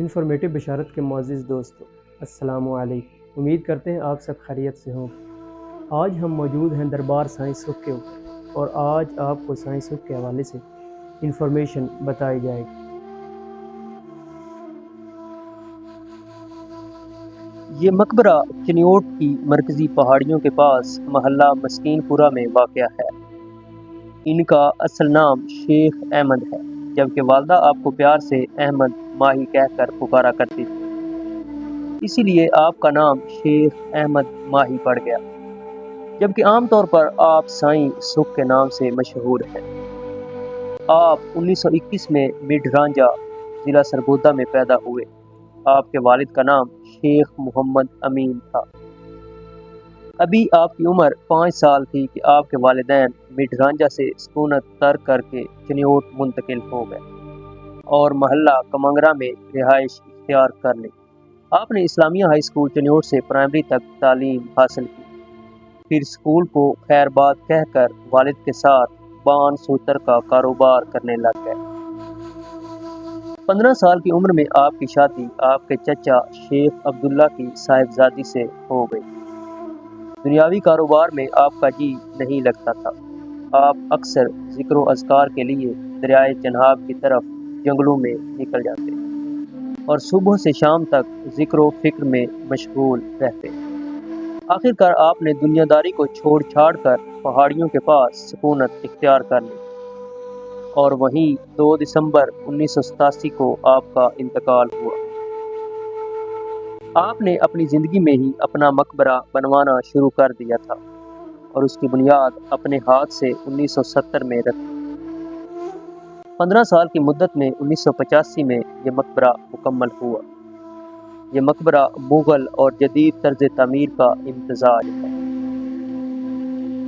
Informative بشارت کے معزز دوستو، السلام علیکم۔ امید کرتے ہیں آپ سب خیریت سے ہوں۔ آج ہم موجود ہیں دربار سائنس سکھ کے اوپر، اور آج آپ کو سائنس سکھ کے حوالے سے انفارمیشن بتائی جائے گی۔ یہ مقبرہ چنیوٹ کی مرکزی پہاڑیوں کے پاس محلہ مسکین پورہ میں واقع ہے۔ ان کا اصل نام شیخ احمد ہے، جبکہ والدہ آپ کو پیار سے احمد ماہی کہہ کر پکارا کرتی تھی، اسی لیے آپ کا نام شیخ احمد ماہی پڑ گیا، جبکہ عام طور پر آپ سائیں سکھ کے نام سے مشہور ہیں۔ آپ 1921 میں مڈ رانجھا، ضلع سرگودا میں پیدا ہوئے۔ آپ کے والد کا نام شیخ محمد امین تھا۔ ابھی آپ کی عمر 5 سال تھی کہ آپ کے والدین مڈ رانجھا سے سکونت ترک کر کے چنیوٹ منتقل ہو گئے اور محلہ کمانگرہ میں رہائش اختیار کر لی۔ آپ نے اسلامیہ ہائی اسکول چنیوٹ سے پرائمری تک تعلیم حاصل کی، پھر اسکول کو خیر باد کہہ کر والد کے ساتھ بان سوتر کا کاروبار کرنے لگ گئے۔ 15 سال کی عمر میں آپ کی شادی آپ کے چچا شیخ عبداللہ کی صاحبزادی سے ہو گئی۔ دنیاوی کاروبار میں آپ کا جی نہیں لگتا تھا۔ آپ اکثر ذکر و اذکار کے لیے دریائے چناب کی طرف جنگلوں میں نکل جاتے اور صبح سے شام تک ذکر و فکر میں مشغول رہتے۔ آخر کار آپ نے دنیا داری کو چھوڑ چھاڑ کر پہاڑیوں کے پاس سکونت اختیار کر لی، اور وہیں 2 دسمبر 1987 کو آپ کا انتقال ہوا۔ آپ نے اپنی زندگی میں ہی اپنا مقبرہ بنوانا شروع کر دیا تھا اور اس کی بنیاد اپنے ہاتھ سے 1970 میں رکھی۔ 15 سال کی مدت میں 1985 میں یہ مقبرہ مکمل ہوا۔ یہ مقبرہ مغل اور جدید طرز تعمیر کا امتزاج ہے۔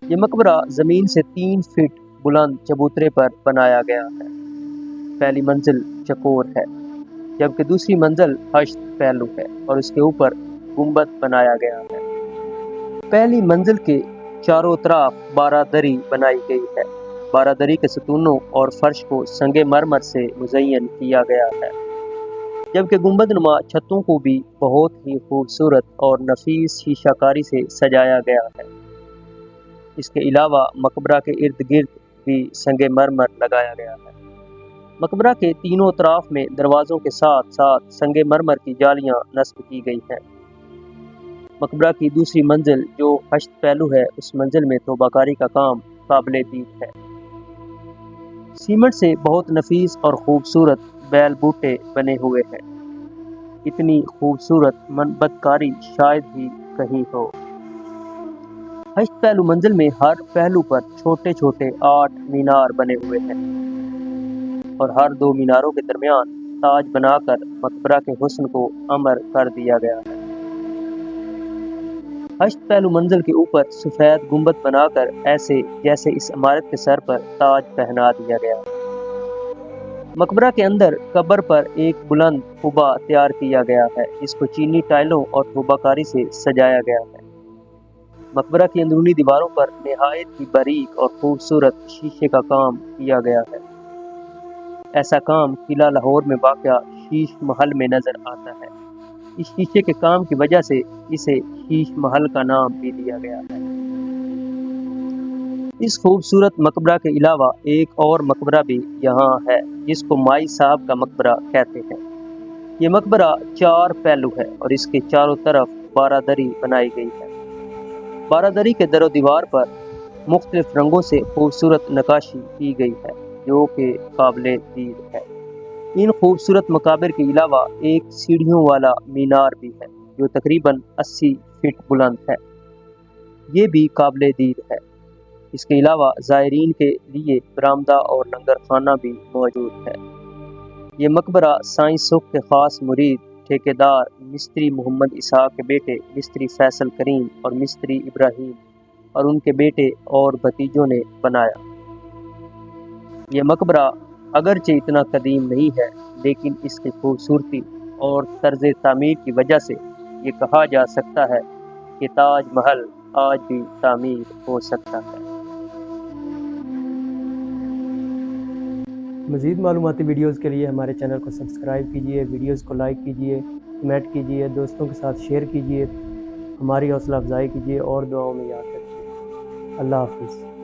یہ مقبرہ زمین سے 3 فٹ بلند چبوترے پر بنایا گیا ہے۔ پہلی منزل چکور ہے، جبکہ دوسری منزل ہشت پہلو ہے اور اس کے اوپر گنبد بنایا گیا ہے۔ پہلی منزل کے چاروں طرف بارہ دری بنائی گئی ہے۔ بارہ دری کے ستونوں اور فرش کو سنگ مرمر سے مزین کیا گیا ہے، جبکہ گنبد نما چھتوں کو بھی بہت ہی خوبصورت اور نفیس شیشہ کاری سے سجایا گیا ہے۔ اس کے علاوہ مقبرہ کے ارد گرد بھی سنگ مرمر لگایا گیا ہے۔ مقبرہ کے تینوں اطراف میں دروازوں کے ساتھ ساتھ سنگ مرمر کی جالیاں نصب کی گئی ہیں۔ مقبرہ کی دوسری منزل جو ہشت پہلو ہے، اس منزل میں توبہ کاری کا کام قابل دید ہے۔ سیمنٹ سے بہت نفیس اور خوبصورت بیل بوٹے بنے ہوئے ہیں۔ اتنی خوبصورت منبت کاری شاید ہی کہیں ہو۔ ہشت پہلو منزل میں ہر پہلو پر چھوٹے چھوٹے 8 مینار بنے ہوئے ہیں، اور ہر 2 میناروں کے درمیان تاج بنا کر مقبرہ کے حسن کو امر کر دیا گیا ہے۔ ہشت پہلو منزل کے اوپر سفید گنبد بنا کر ایسے جیسے اس عمارت کے سر پر تاج پہنا دیا گیا ہے۔ مقبرہ کے اندر قبر پر ایک بلند قبہ تیار کیا گیا ہے، جس کو چینی ٹائلوں اور طوبہ کاری سے سجایا گیا ہے۔ مقبرہ کی اندرونی دیواروں پر نہایت ہی باریک اور خوبصورت شیشے کا کام کیا گیا ہے۔ ایسا کام قلعہ لاہور میں واقع شیش محل میں نظر آتا ہے۔ اس شیشے کے کام کی وجہ سے اسے شیش محل کا نام بھی دیا گیا ہے۔ اس خوبصورت مقبرہ کے علاوہ ایک اور مقبرہ بھی یہاں ہے، جس کو مائی صاحب کا مقبرہ کہتے ہیں۔ یہ مقبرہ 4 پہلو ہے اور اس کے چاروں طرف بارہ دری بنائی گئی ہے۔ بارہ دری کے در و دیوار پر مختلف رنگوں سے خوبصورت نقاشی کی گئی ہے، جو کہ قابل دید ہے۔ ان خوبصورت مقابر کے علاوہ ایک سیڑھیوں والا مینار بھی ہے، جو تقریباً 80 فٹ بلند ہے۔ یہ بھی قابل دید ہے۔ اس کے علاوہ زائرین کے لیے برآمدہ اور لنگر خانہ بھی موجود ہے۔ یہ مقبرہ سائیں سکھ کے خاص مرید ٹھیکیدار مستری محمد اسحاق کے بیٹے مستری فیصل کریم اور مستری ابراہیم اور ان کے بیٹے اور بھتیجوں نے بنایا۔ یہ مقبرہ اگرچہ اتنا قدیم نہیں ہے، لیکن اس کی خوبصورتی اور طرز تعمیر کی وجہ سے یہ کہا جا سکتا ہے کہ تاج محل آج بھی تعمیر ہو سکتا ہے۔ مزید معلوماتی ویڈیوز کے لیے ہمارے چینل کو سبسکرائب کیجیے، ویڈیوز کو لائک کیجیے، کمنٹ کیجیے، دوستوں کے ساتھ شیئر کیجیے، ہماری حوصلہ افزائی کیجیے اور دعاؤں میں یاد رکھیے۔ اللہ حافظ۔